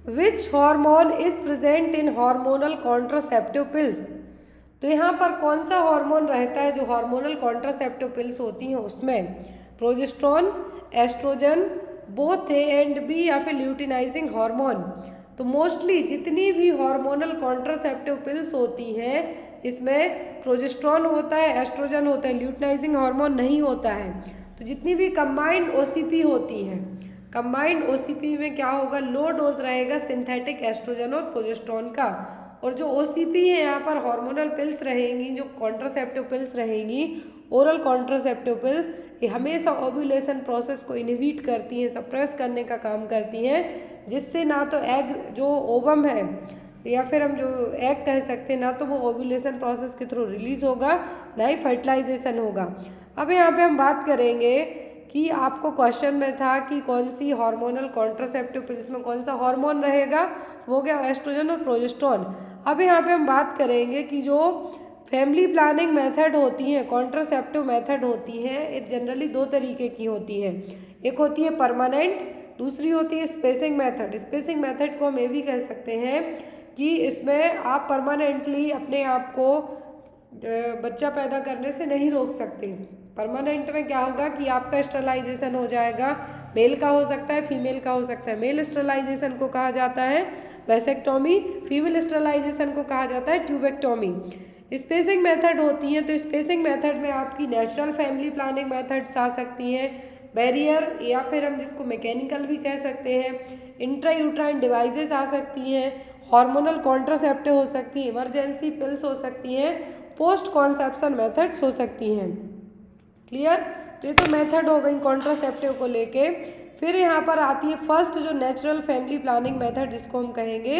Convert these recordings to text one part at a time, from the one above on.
Which hormone is present in hormonal contraceptive pills. तो यहाँ पर कौन सा हार्मोन रहता है जो हार्मोनल कॉन्ट्रासेप्टिव पिल्स होती हैं उसमें? Progesterone, oestrogen, both A and B या फिर ल्यूटिनाइजिंग हार्मोन। तो मोस्टली जितनी भी हार्मोनल कॉन्ट्रासेप्टिव पिल्स होती हैं इसमें प्रोजेस्टेरोन होता है, एस्ट्रोजन होता है, ल्यूटिनाइजिंग हार्मोन नहीं होता है। तो जितनी भी कंबाइंड ओसीपी होती हैं, कंबाइंड ओसीपी में क्या होगा, लो डोज रहेगा सिंथेटिक एस्ट्रोजन और प्रोजेस्टेरोन का। और जो ओसीपी है यहाँ पर हार्मोनल पिल्स रहेंगी, जो कॉन्ट्रासेप्टिव पिल्स रहेंगी, ओरल कॉन्ट्रासेप्टिव पिल्स, ये हमेशा ओव्यूलेशन प्रोसेस को इनहिबिट करती हैं, सप्रेस करने का काम करती हैं, जिससे ना तो एग जो ओवम है या फिर हम जो एग कह सकते हैं, ना तो वो ओव्यूलेशन प्रोसेस के थ्रू रिलीज होगा, ना ही फर्टिलाइजेशन होगा। अब यहाँ पे हम बात करेंगे कि आपको क्वेश्चन में था कि कौन सी हार्मोनल कॉन्ट्रासेप्टिव पिल्स में कौन सा हार्मोन रहेगा, वो गया एस्ट्रोजन और प्रोजेस्टेरोन। अब यहाँ पे हम बात करेंगे कि जो फैमिली प्लानिंग मेथड होती हैं, कॉन्ट्रासेप्टिव मेथड होती हैं, ये जनरली दो तरीके की होती हैं। एक होती है परमानेंट, दूसरी होती है स्पेसिंग मेथड। स्पेसिंग मेथड को हम ये भी कह सकते हैं कि इसमें आप परमानेंटली अपने आप को बच्चा पैदा करने से नहीं रोक सकते। परमानेंट में क्या होगा कि आपका स्टरलाइजेशन हो जाएगा, मेल का हो सकता है, फीमेल का हो सकता है। मेल स्टरलाइजेशन को कहा जाता है वैसेक्टोमी, फीमेल स्टरलाइजेशन को कहा जाता है ट्यूबेक्टोमी। स्पेसिंग मेथड होती हैं, तो स्पेसिंग मेथड में आपकी नेचुरल फैमिली प्लानिंग मेथड्स आ सकती हैं, बैरियर या फिर हम जिसको मैकेनिकल भी कह सकते हैं, इंट्रा यूट्राइन डिवाइसेस आ सकती हैं, हार्मोनल कॉन्ट्रासेप्टिव हो सकती हैं, इमरजेंसी पिल्स हो सकती हैं, पोस्ट कॉन्सेप्शन मेथड्स हो सकती हैं। क्लियर? तो ये तो मेथड हो गई कॉन्ट्रासेप्टिव को लेके। फिर यहाँ पर आती है फर्स्ट जो नेचुरल फैमिली प्लानिंग मेथड जिसको हम कहेंगे,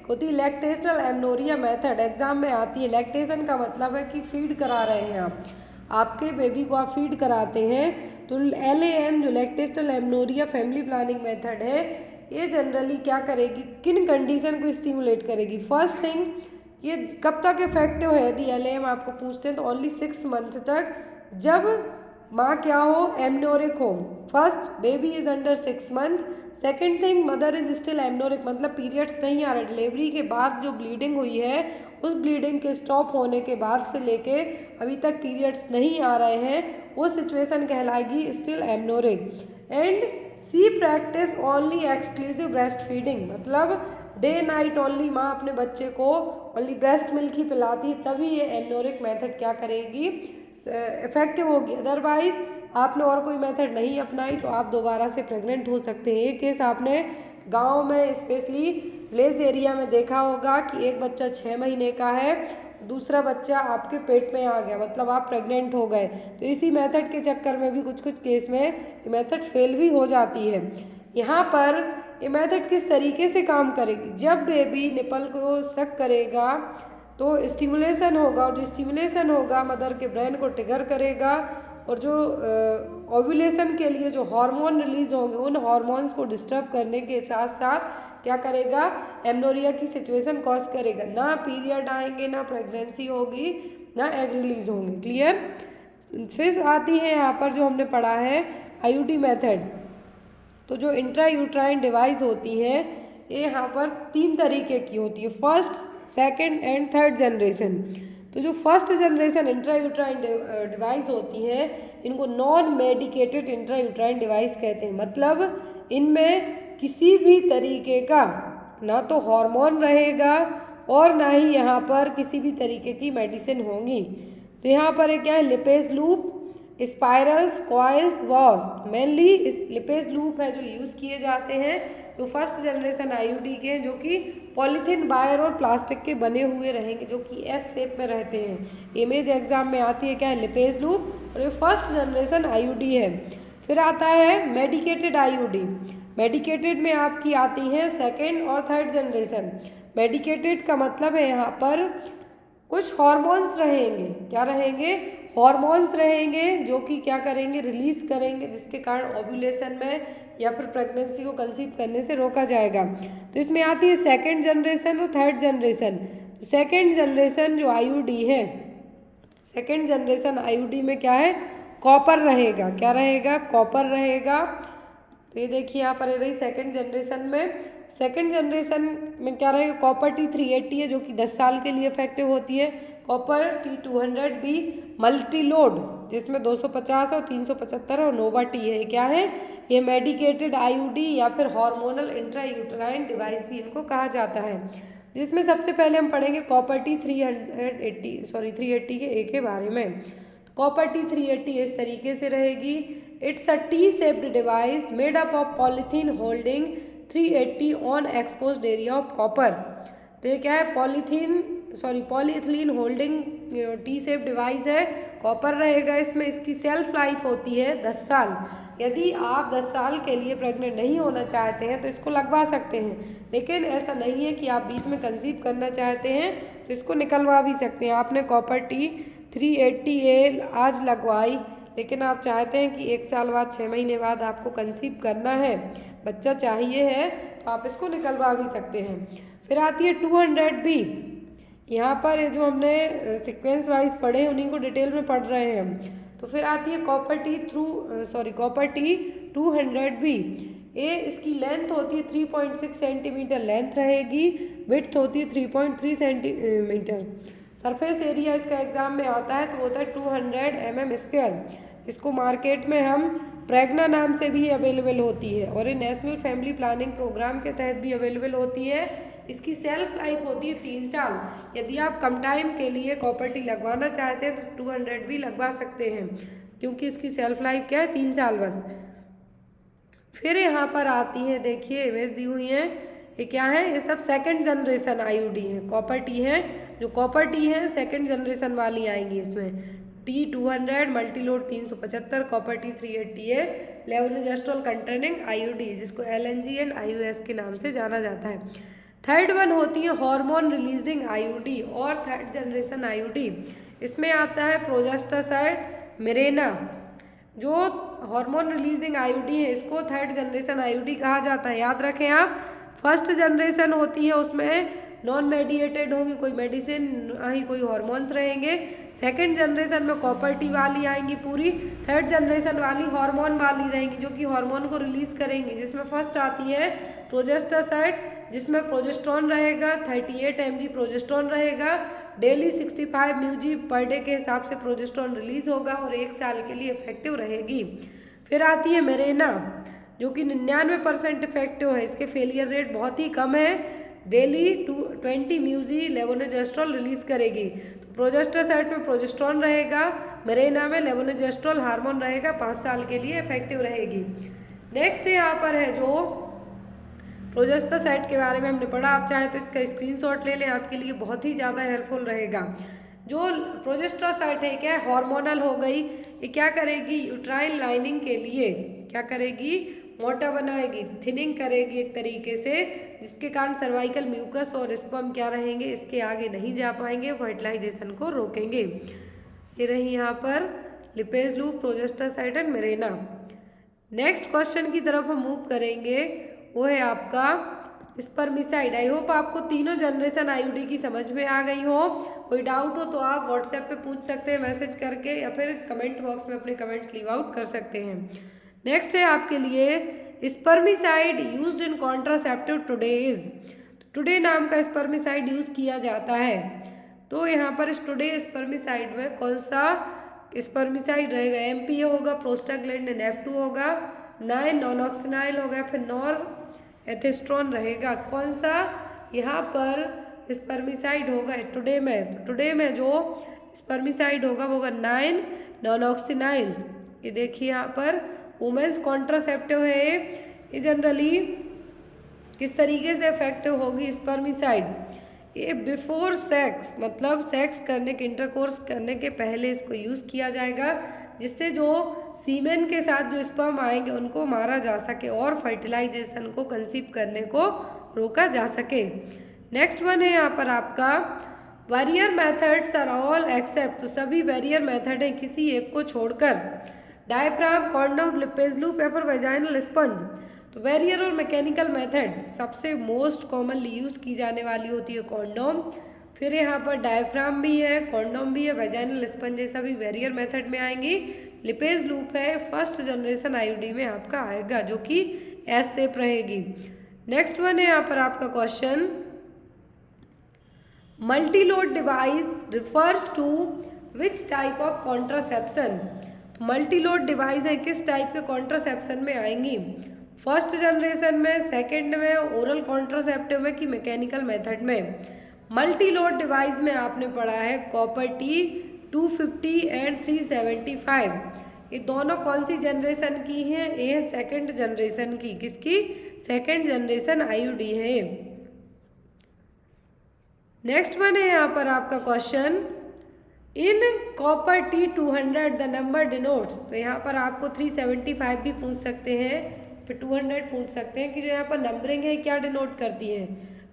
होती है लैक्टेशनल एमनोरिया मेथड। एग्जाम में आती है। लैक्टेशन का मतलब है कि फीड करा रहे हैं आप, आपके बेबी को आप फीड कराते हैं। तो LAM जो lactational amenorrhoea family planning method है, ये जनरली क्या करेगी, किन कंडीशन को स्टिमुलेट करेगी? फर्स्ट थिंग, ये कब तक इफेक्टिव है? यदि LAM आपको पूछते हैं तो ओनली 6 मंथ तक, जब माँ क्या हो, एमनोरिक हो। First, baby is under 6 month. Second thing, mother is still amenorrheic, मतलब पीरियड्स नहीं आ रहे। डिलीवरी के बाद जो ब्लीडिंग हुई है, उस ब्लीडिंग के स्टॉप होने के बाद से लेके अभी तक पीरियड्स नहीं आ रहे हैं, वो सिचुएशन कहलाएगी still amenorrheic. And she practice only exclusive breast feeding, मतलब डे नाइट ओनली माँ अपने बच्चे को ओनली ब्रेस्ट मिल्क ही पिलाती, तभी ये एमनोरिक मेथड क्या करेगी, इफेक्टिव होगी। अदरवाइज आपने और कोई मेथड नहीं अपनाई तो आप दोबारा से प्रेग्नेंट हो सकते हैं। एक केस आपने गांव में स्पेशली विलेज एरिया में देखा होगा कि एक बच्चा 6 महीने का है, दूसरा बच्चा आपके पेट में आ गया, मतलब आप प्रेग्नेंट हो गए। तो इसी मेथड के चक्कर में भी कुछ कुछ केस में ये मेथड फेल भी हो जाती है। यहाँ पर ये मेथड किस तरीके से काम करेगी, जब बेबी निपल को सक करेगा तो स्टिमुलेशन होगा, और जो स्टिमुलेशन होगा मदर के ब्रेन को ट्रिगर करेगा, और जो ओव्यूलेशन के लिए जो हार्मोन रिलीज होंगे उन हार्मोन्स को डिस्टर्ब करने के साथ साथ क्या करेगा, एमनोरिया की सिचुएशन कॉज करेगा। ना पीरियड आएंगे, ना प्रेगनेंसी होगी, ना एग रिलीज होंगे। क्लियर? फिर आती है यहाँ पर जो हमने पढ़ा है IUD मेथड। तो जो इंट्रा यूट्राइन डिवाइस होती हैं, ये यहाँ पर 3 तरीके की होती है, first, second and third generation. तो जो first generation intra uterine device होती हैं, इनको non medicated intra uterine device कहते हैं। मतलब इनमें किसी भी तरीके का ना तो हार्मोन रहेगा और ना ही यहाँ पर किसी भी तरीके की मेडिसिन होंगी। तो यहाँ पर क्या है, लिपेज लूप, स्पाइरल्स, कॉइल्स, वॉस, मेनली इस लिपेज लूप है जो यूज़ किए जाते हैं। जो फर्स्ट जनरेशन IUD के हैं, जो कि पॉलीथीन, वायर और प्लास्टिक के बने हुए रहेंगे, जो कि S शेप में रहते हैं। इमेज एग्जाम में आती है क्या है, लिपेज लूप, और ये फर्स्ट जनरेशन IUD है। फिर आता है मेडिकेटेड IUD। मेडिकेटेड में आपकी आती हैं सेकेंड और थर्ड जनरेशन। मेडिकेटेड का मतलब है यहाँ पर कुछ हॉर्मोन्स रहेंगे, क्या रहेंगे, हॉर्मोन्स रहेंगे, जो कि क्या करेंगे, रिलीज करेंगे, जिसके कारण ओव्यूलेशन में या फिर प्रेगनेंसी को कंसीव करने से रोका जाएगा। तो इसमें आती है सेकेंड जनरेशन और थर्ड जनरेशन। सेकेंड जनरेशन जो IUD है, सेकेंड जनरेशन IUD में क्या है, कॉपर रहेगा, क्या रहेगा, कॉपर रहेगा। तो तो ये देखिए यहाँ पर रही सेकंड जनरेशन में। सेकंड जनरेशन में क्या रहेगा, कॉपर T380 है जो कि 10 साल के लिए इफेक्टिव होती है। कॉपर T200B मल्टी लोड जिसमें 250 और 375 और नोवा टी है। क्या है ये, मेडिकेटेड आईयूडी या फिर हार्मोनल इंट्रायूटेराइन डिवाइस भी इनको कहा जाता है। जिसमें सबसे पहले हम पढ़ेंगे कॉपर T380 के ए के बारे में। कॉपर T380 इस तरीके से रहेगी। It's a T shaped device made up of polythene holding 380 on exposed area of copper. तो ये क्या है, polythene holding T shape device है, कॉपर रहेगा इसमें। इसकी सेल्फ लाइफ होती है 10 साल। यदि आप 10 साल के लिए प्रेग्नेंट नहीं होना चाहते हैं तो इसको लगवा सकते हैं, लेकिन ऐसा नहीं है कि आप बीच में कंसीव करना चाहते हैं तो इसको निकलवा भी सकते हैं। आपने कॉपर T380A आज लगवाई, लेकिन आप चाहते हैं कि 1 साल बाद 6 महीने बाद आपको कंसीव करना है, बच्चा चाहिए है, तो आप इसको निकलवा भी सकते हैं। फिर आती है 200B। यहाँ पर जो हमने सीक्वेंस वाइज पढ़े उन्हीं को डिटेल में पढ़ रहे हैं हम। तो फिर आती है कॉपर T200B। ये इसकी लेंथ होती है 3.6 सेंटीमीटर लेंथ रहेगी, विड्थ होती है 3.3 सेंटीमीटर। सरफेस एरिया इसका एग्जाम में आता है तो होता है 200 mm²। इसको मार्केट में हम प्रेगना नाम से भी अवेलेबल होती है और ये नेशनल फैमिली प्लानिंग प्रोग्राम के तहत भी अवेलेबल होती है। इसकी सेल्फ लाइफ होती है 3 साल। यदि आप कम टाइम के लिए कॉपर टी लगवाना चाहते हैं तो 200B लगवा सकते हैं, क्योंकि इसकी सेल्फ लाइफ क्या है, 3 साल बस। फिर यहाँ पर आती है, देखिए इमेज दी हुई है, ये क्या है, ये सब सेकंड जनरेशन आईयूडी है, कॉपर टी है। जो कॉपर टी है सेकंड जनरेशन वाली आएंगी इसमें। T200 मल्टीलोड 375, कॉपर T380 है लेवोनिजेस्ट्रोल कंटेनिंग आईयूडी, जिसको LNG एंड IUS के नाम से जाना जाता है। थर्ड वन होती है हार्मोन रिलीजिंग आईयूडी और थर्ड जनरेशन आईयूडी। इसमें आता है प्रोजेस्टेसाइड मिरेना। जो हार्मोन रिलीजिंग आईयूडी है इसको थर्ड जनरेशन आईयूडी कहा जाता है। याद रखें आप, फर्स्ट जनरेशन होती है उसमें नॉन मेडिएटेड होंगी, कोई मेडिसिन नहीं, कोई हार्मोन्स रहेंगे। सेकंड जनरेशन में कॉपर टी वाली आएंगी पूरी। थर्ड जनरेशन वाली हार्मोन वाली रहेंगी जो कि हार्मोन को रिलीज करेंगी, जिसमें फर्स्ट आती है प्रोजेस्टेसाइड, जिसमें प्रोजेस्ट्रॉन रहेगा 38 mg प्रोजेस्ट्रॉन रहेगा। डेली 65 mg पर डे के हिसाब से प्रोजेस्ट्रॉन रिलीज होगा और 1 साल के लिए इफेक्टिव रहेगी। फिर आती है मेरेना जो कि 99% इफेक्टिव है, इसके फेलियर रेट बहुत ही कम है। डेली 20 mg लेवोनिजेस्ट्रोल रिलीज करेगी। तो प्रोजेस्टेसाइड में प्रोजेस्ट्रॉन रहेगा, मेरेना में लेवोनिजेस्ट्रोल हार्मोन रहेगा, 5 साल के लिए इफेक्टिव रहेगी। नेक्स्ट यहाँ पर है जो प्रोजेस्टेसाइड के बारे में हमने पढ़ा, आप चाहें तो इसका स्क्रीनशॉट ले लें, आपके लिए बहुत ही ज़्यादा हेल्पफुल रहेगा। जो प्रोजेस्टेसाइड है क्या, हार्मोनल हो गई, ये क्या करेगी, यूट्राइन लाइनिंग के लिए क्या करेगी, मोटा बनाएगी, थिनिंग करेगी एक तरीके से, जिसके कारण सर्वाइकल म्यूकस और स्पर्म क्या रहेंगे, इसके आगे नहीं जा पाएंगे, फर्टिलाइजेशन को रोकेंगे। ये रही यहाँ पर Lippes loop, progestasert and Mirena. Next question की तरफ हम मूव करेंगे, वो है आपका स्पर्मिसाइड। आई होप आपको तीनों जनरेशन आईयूडी की समझ में आ गई हो। कोई डाउट हो तो आप व्हाट्सएप पे पूछ सकते हैं मैसेज करके, या फिर कमेंट बॉक्स में अपने कमेंट्स लीव आउट कर सकते हैं। नेक्स्ट है आपके लिए spermicide used in contraceptive today is. Today नाम का स्पर्मिसाइड यूज किया जाता है। तो यहाँ पर इस टुडे स्पर्मिसाइड में कौन सा स्पर्मिसाइड रहेगा, MPA होगा, प्रोस्टाग्लैंडिन F2 होगा, 9 नॉनऑक्सिनाइल होगा, फिर नॉरएथेस्ट्रोन रहेगा। कौन सा यहाँ पर स्पर्मिसाइड होगा टुडे में, तो टुडे में जो स्पर्मिसाइड होगा वो होगा 9 नॉनऑक्सिनाइल। ये देखिए यहाँ पर वुमेन्स कॉन्ट्रासेप्टिव है। ये जनरली किस तरीके से इफेक्टिव होगी स्पर्मिसाइड, ये बिफोर सेक्स, मतलब सेक्स करने के, इंटरकोर्स करने के पहले इसको यूज़ किया जाएगा, जिससे जो सीमेन के साथ जो स्पर्म आएंगे उनको मारा जा सके और फर्टिलाइजेशन को, कंसीव करने को रोका जा सके। नेक्स्ट वन है यहाँ पर आपका barrier methods are all except. तो सभी बैरियर मेथड हैं किसी एक को छोड़कर। डायफ्राम, कॉन्डोम, लिपेज लूप या फिर वेजाइनल स्पंज। तो बैरियर और मैकेनिकल मेथड सबसे मोस्ट कॉमनली यूज़ की जाने वाली होती है कॉन्डोम। फिर यहाँ पर डायफ्राम भी है, कॉन्डोम भी है, वेजाइनल स्पंज, ये सभी बैरियर मेथड में आएंगी। लिपेज लूप है, फर्स्ट जनरेशन आईयूडी में आपका आएगा, जो कि एस शेप रहेगी। नेक्स्ट वन है यहाँ पर आपका question, multi load device refers to which type of contraception. Multi load device है किस टाइप के कॉन्ट्रासेप्शन में आएंगी, फर्स्ट जनरेशन में, सेकेंड में, ओरल कॉन्ट्रासेप्टिव में कि मैकेनिकल मेथड में। मल्टी लोड डिवाइस में आपने पढ़ा है कॉपर टी 250 एंड 375, ये दोनों कौन सी जनरेशन की हैं, ये है सेकेंड जनरेशन की, किसकी, सेकेंड जनरेशन आईयूडी है। नेक्स्ट वन है यहाँ पर आपका question, in copper T 200 the number denotes. तो यहाँ पर आपको 375 भी पूछ सकते हैं, फिर 200 पूछ सकते हैं कि जो यहाँ पर नंबरिंग है क्या डिनोट करती है,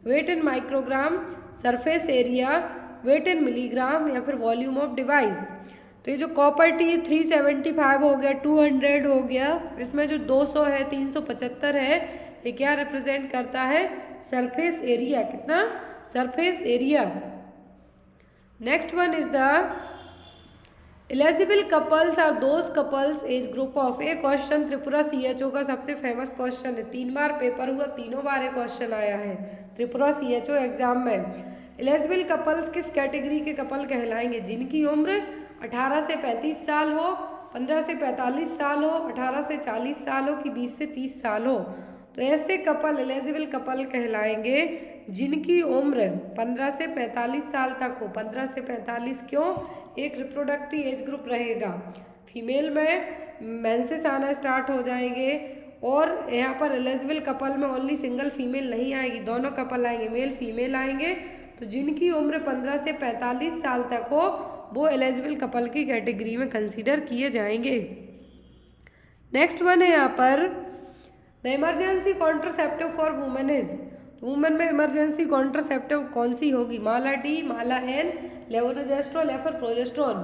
वेट इन माइक्रोग्राम, सरफेस एरिया, वेट इन मिलीग्राम या फिर वॉल्यूम ऑफ डिवाइस। तो ये जो कॉपर टी 375 हो गया, 200 हो गया, इसमें जो 200 है, 375 है, ये क्या रिप्रेजेंट करता है, सरफेस एरिया, कितना, surface area. Next one is the eligible couples are those couples age group of. A question Tripura CHO का सबसे फेमस क्वेश्चन है, 3 बार पेपर हुआ, तीनों बार ये क्वेश्चन आया है त्रिपुरा CHO एग्जाम में। एलिजिबल कपल्स किस कैटेगरी के कपल कहलाएंगे, जिनकी उम्र 18 से 35 साल हो, 15 से 45 साल हो, 18 से 40 साल हो कि 20 से 30 साल हो। तो ऐसे कपल एलिजिबल कपल कहलाएंगे जिनकी उम्र 15 से 45 साल तक हो। 15 से 45 क्यों, एक रिप्रोडक्टिव एज ग्रुप रहेगा, फीमेल में मेंसेस आना स्टार्ट हो जाएंगे, और यहाँ पर एलिजिबल कपल में ओनली सिंगल फीमेल नहीं आएगी, दोनों कपल आएंगे, मेल फीमेल आएंगे। तो जिनकी उम्र 15 से 45 साल तक हो वो एलिजिबल कपल की कैटेगरी में कंसीडर किए जाएंगे। नेक्स्ट वन है यहाँ पर, the emergency contraceptive for women is. तो वुमेन में इमरजेंसी कॉन्ट्रासेप्टिव कौन सी होगी, माला डी, माला एन, लेवोनोजेस्ट्रोल या फिर प्रोजेस्ट्रॉन।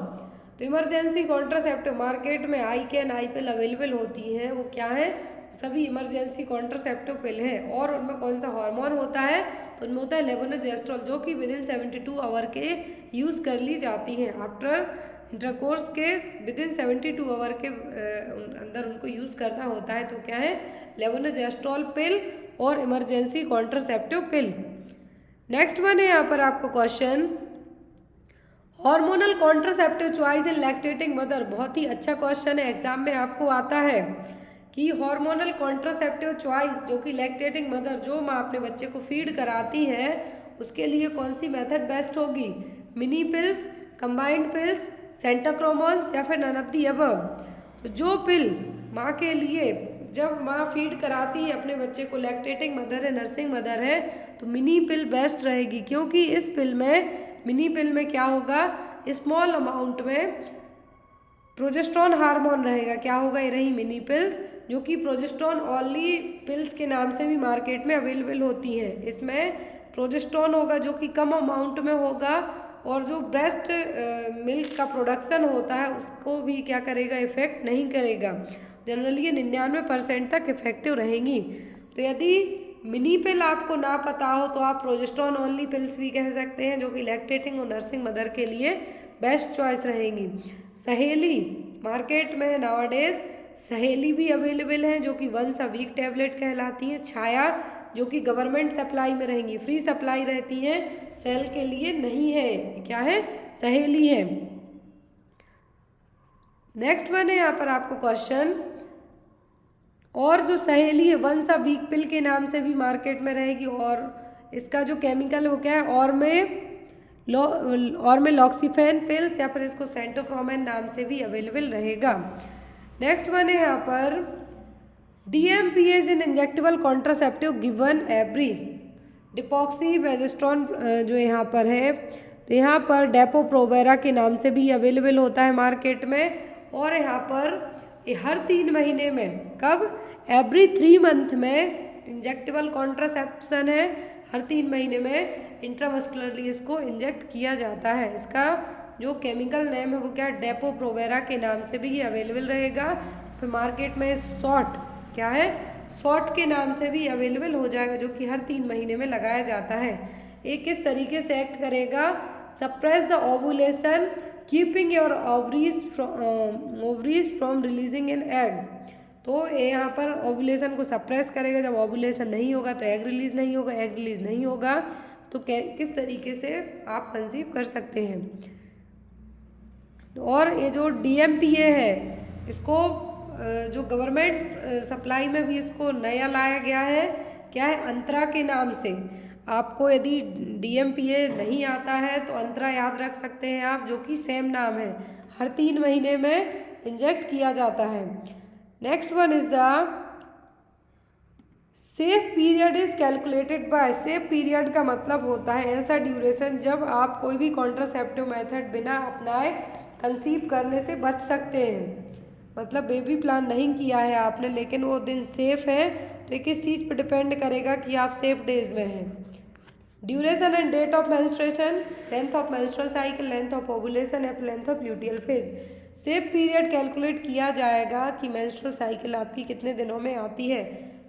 तो इमरजेंसी कॉन्ट्रासेप्टिव मार्केट में I can, I pill available होती हैं, वो क्या है, सभी इमरजेंसी कॉन्ट्रासेप्टिव पिल हैं। और उनमें कौन सा हार्मोन होता है, तो उनमें होता है लेवोनोजेस्ट्रोल, जो कि विदिन 72 आवर के यूज़ कर ली जाती हैं, आफ्टर इंटरकोर्स के विदिन 72 आवर के अंदर उनको यूज़ करना होता है। तो क्या है, लेवोनोजेस्ट्रोल पिल और इमरजेंसी कॉन्ट्रासेप्टिव पिल। नेक्स्ट वन है यहाँ पर आपको question, hormonal contraceptive choice in lactating mother. बहुत ही अच्छा क्वेश्चन है, एग्जाम में आपको आता है कि हार्मोनल कॉन्ट्रासेप्टिव चॉइस जो कि लैक्टेटिंग मदर, जो माँ अपने बच्चे को फीड कराती है, उसके लिए कौन सी मेथड बेस्ट होगी, मिनी पिल्स, कंबाइंड पिल्स, सेंटाक्रोमोन्स या फिर नन ऑफ द अबव। तो जो पिल माँ के लिए, जब माँ फीड कराती है अपने बच्चे को, लैक्टेटिंग मदर है, नर्सिंग मदर है, तो मिनी पिल बेस्ट रहेगी, क्योंकि इस पिल में, मिनी पिल में क्या होगा, स्मॉल अमाउंट में प्रोजेस्ट्रॉन हार्मोन रहेगा। क्या होगा, ये रही मिनी पिल्स, जो कि प्रोजेस्ट्रॉन ओनली पिल्स के नाम से भी मार्केट में अवेलेबल होती हैं। इसमें प्रोजेस्ट्रॉन होगा जो कि कम अमाउंट में होगा, और जो ब्रेस्ट मिल्क का प्रोडक्शन होता है उसको भी क्या करेगा, इफेक्ट नहीं करेगा। जनरली ये 99% तक इफेक्टिव रहेंगी। तो यदि मिनी पिल आपको ना पता हो तो आप प्रोजेस्ट्रॉन ओनली पिल्स भी कह सकते हैं, जो कि लैक्टेटिंग और नर्सिंग मदर के लिए बेस्ट चॉइस रहेंगी। सहेली मार्केट में नाउअडेज सहेली भी अवेलेबल हैं, जो कि वंस अ वीक टैबलेट कहलाती हैं। छाया जो कि गवर्नमेंट सप्लाई में रहेंगी, फ्री सप्लाई रहती हैं, सेल के लिए नहीं है, क्या है, सहेली है। नेक्स्ट वन है यहाँ पर आपको क्वेश्चन, और जो सहेली है वंस अ वीक पिल के नाम से भी मार्केट में रहेगी, और इसका जो केमिकल है वो क्या है, और में लॉक्सीफेन पिल्स या फिर इसको सेंटोक्रोमेन नाम से भी अवेलेबल रहेगा। नेक्स्ट वन है यहाँ पर, DMPA in injectable contraceptive given every. डिपॉक्सी प्रोजेस्टेरोन जो यहाँ पर है, तो यहाँ पर डेपो प्रोवेरा के नाम से भी अवेलेबल होता है मार्केट में, और यहाँ पर हर 3 महीने में, कब, एवरी 3 मंथ में इंजेक्टेबल कॉन्ट्रासेप्शन है, हर 3 महीने में इंट्रामस्कुलरली इसको इंजेक्ट किया जाता है। इसका जो केमिकल नेम है वो क्या है, डेपो प्रोवेरा के नाम से भी ये अवेलेबल रहेगा। फिर मार्केट में शॉट, क्या है, शॉट के नाम से भी अवेलेबल हो जाएगा, जो कि हर 3 महीने में लगाया जाता है। ये किस तरीके से एक्ट करेगा, suppress the ovulation, keeping your ovaries from releasing an egg. तो ये यहाँ पर ओव्यूलेशन को सप्रेस करेगा। जब ओव्यूलेशन नहीं होगा तो एग रिलीज नहीं होगा, एग रिलीज नहीं होगा तो किस तरीके से आप कंसीव कर सकते हैं। और ये जो DMPA है इसको जो गवर्नमेंट सप्लाई में भी इसको नया लाया गया है, क्या है, अंतरा के नाम से। आपको यदि DMPA नहीं आता है तो अंतरा याद रख सकते हैं आप, जो कि सेम नाम है, हर 3 महीने में इंजेक्ट किया जाता है। Next one is the safe period is calculated by. Safe period का मतलब होता है ऐसा ड्यूरेशन जब आप कोई भी कॉन्ट्रासेप्टिव मेथड बिना अपनाए कंसीव करने से बच सकते हैं। मतलब बेबी प्लान नहीं किया है आपने लेकिन वो दिन सेफ है, तो किस चीज़ पर डिपेंड करेगा कि आप सेफ डेज में हैं। Duration and date of menstruation, length of menstrual cycle, length of ovulation या length of luteal phase. Safe period calculate किया जाएगा कि मेंस्ट्रुअल साइकिल आपकी कितने दिनों में आती है,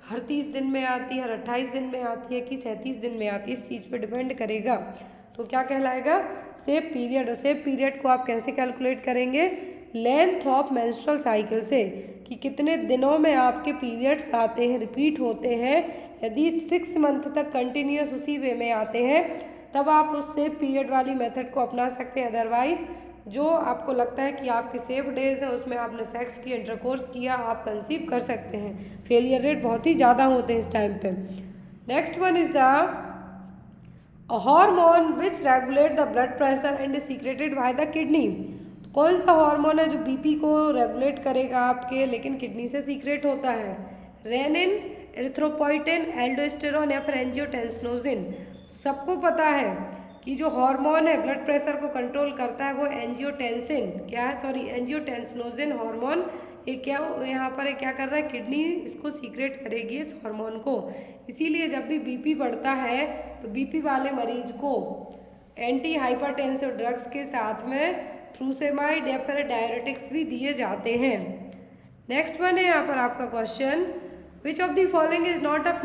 हर 30 दिन में आती है, हर 28 दिन में आती है कि 37 दिन में आती है, इस चीज़ पर डिपेंड करेगा। तो क्या कहलाएगा, सेफ पीरियड। और सेफ पीरियड को आप कैसे कैलकुलेट करेंगे, लेंथ ऑफ मेंस्ट्रुअल साइकिल से, कि कितने दिनों में आपके पीरियड्स आते हैं, रिपीट होते हैं। यदि 6 मंथ तक कंटिन्यूस उसी वे में आते हैं तब आप उस सेफ पीरियड वाली मेथड को अपना सकते हैं। अदरवाइज जो आपको लगता है कि आपके सेफ डेज हैं उसमें आपने सेक्स किया, इंटरकोर्स किया, आप कंसीव कर सकते हैं। फेलियर रेट बहुत ही ज़्यादा होते हैं इस टाइम पे। Next one is the hormone which regulate the blood pressure and is secreted by the kidney. कौन सा हार्मोन है जो बीपी को रेगुलेट करेगा आपके, लेकिन किडनी से सीक्रेट होता है। रेनिन, एरिथ्रोपोइटिन, एल्डोस्टेरोन या फिर एंजियोटेंसिनोजिन। सबको पता है कि जो हार्मोन है ब्लड प्रेशर को कंट्रोल करता है वो एंजियोटेंसिन, क्या है, सॉरी, एंजियोटेंसिनोजिन हार्मोन। ये क्या यहाँ पर क्या कर रहा है, किडनी इसको सीक्रेट करेगी इस हार्मोन को। इसीलिए जब भी बीपी बढ़ता है तो बीपी वाले मरीज को एंटी हाइपरटेंसिव ड्रग्स के साथ में फ्रूसेमाइड या फिर डायरेटिक्स भी दिए जाते हैं। नेक्स्ट वन है यहाँ पर आपका question, which of the following is not a